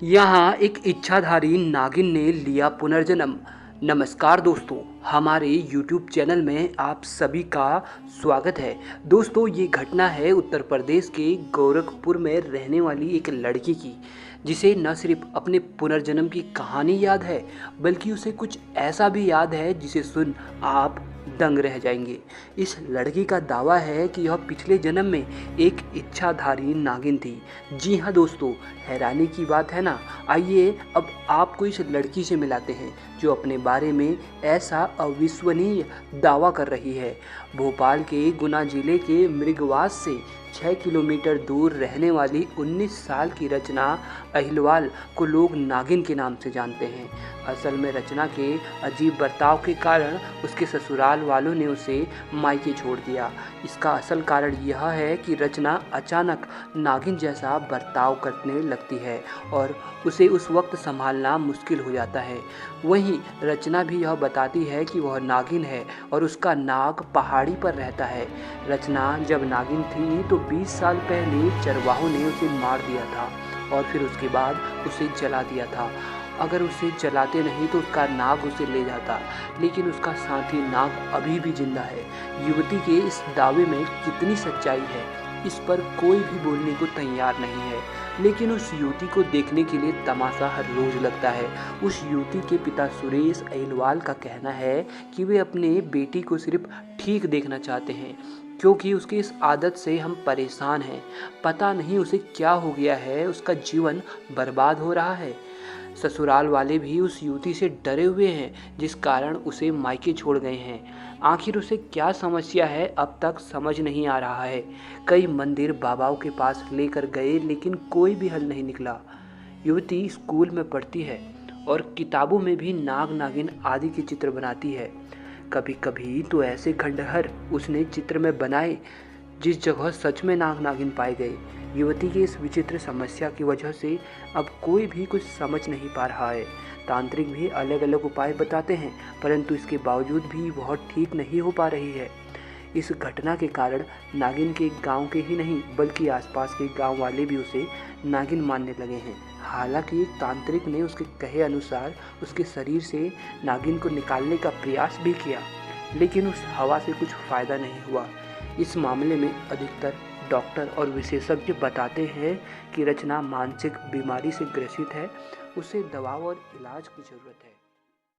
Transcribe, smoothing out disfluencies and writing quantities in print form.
यहाँ एक इच्छाधारी नागिन ने लिया पुनर्जन्म। नमस्कार दोस्तों, हमारे YouTube चैनल में आप सभी का स्वागत है। दोस्तों, ये घटना है उत्तर प्रदेश के गोरखपुर में रहने वाली एक लड़की की, जिसे न सिर्फ अपने पुनर्जन्म की कहानी याद है, बल्कि उसे कुछ ऐसा भी याद है जिसे सुन आप दंग रह जाएंगे। इस लड़की का दावा है कि यह पिछले जन्म में एक इच्छाधारी नागिन थी। जी हाँ दोस्तों, हैरानी की बात है ना। आइए अब आपको इस लड़की से मिलाते हैं जो अपने बारे में ऐसा अविश्वसनीय दावा कर रही है। भोपाल के गुना जिले के मृगवास से 6 किलोमीटर दूर रहने वाली 19 साल की रचना अहिलवाल को लोग नागिन के नाम से जानते हैं। असल में रचना के अजीब बर्ताव के कारण उसके ससुराल वालों ने उसे मायके छोड़ दिया। इसका असल कारण यह है कि रचना अचानक नागिन जैसा बर्ताव करने लगती है और उसे उस वक्त संभालना मुश्किल हो जाता है। वहीं रचना भी यह बताती है कि वह नागिन है और उसका नाग पहाड़ी पर रहता है। रचना जब नागिन थी तो 20 साल पहले चरवाहों ने उसे मार दिया था और फिर उसके बाद उसे जला दिया था। अगर उसे जलाते नहीं तो उसका नाग उसे ले जाता, लेकिन उसका साथी नाग अभी भी जिंदा है। युवती के इस दावे में कितनी सच्चाई है, इस पर कोई भी बोलने को तैयार नहीं है। लेकिन उस युवती को देखने के लिए तमाशा हर रोज लगता है। उस युवती के पिता सुरेश अहिलवाल का कहना है कि वे अपने बेटी को सिर्फ ठीक देखना चाहते हैं, क्योंकि उसकी इस आदत से हम परेशान हैं। पता नहीं उसे क्या हो गया है, उसका जीवन बर्बाद हो रहा है। ससुराल वाले भी उस युवती से डरे हुए हैं, जिस कारण उसे मायके छोड़ गए हैं। आखिर उसे क्या समस्या है, अब तक समझ नहीं आ रहा है। कई मंदिर बाबाओं के पास लेकर गए, लेकिन कोई भी हल नहीं निकला। युवती स्कूल में पढ़ती है और किताबों में भी नाग नागिन आदि के चित्र बनाती है। कभी कभी तो ऐसे खंडहर उसने चित्र में बनाए जिस जगह सच में नाग नागिन पाए गए। युवती की इस विचित्र समस्या की वजह से अब कोई भी कुछ समझ नहीं पा रहा है। तांत्रिक भी अलग अलग उपाय बताते हैं, परंतु इसके बावजूद भी वह ठीक नहीं हो पा रही है। इस घटना के कारण नागिन के गांव के ही नहीं, बल्कि आसपास के गांव वाले भी उसे नागिन मानने लगे हैं। हालांकि तांत्रिक ने उसके कहे अनुसार उसके शरीर से नागिन को निकालने का प्रयास भी किया, लेकिन उस हवा से कुछ फायदा नहीं हुआ। इस मामले में अधिकतर डॉक्टर और विशेषज्ञ बताते हैं कि रचना मानसिक बीमारी से ग्रसित है, उसे दवा और इलाज की जरूरत है।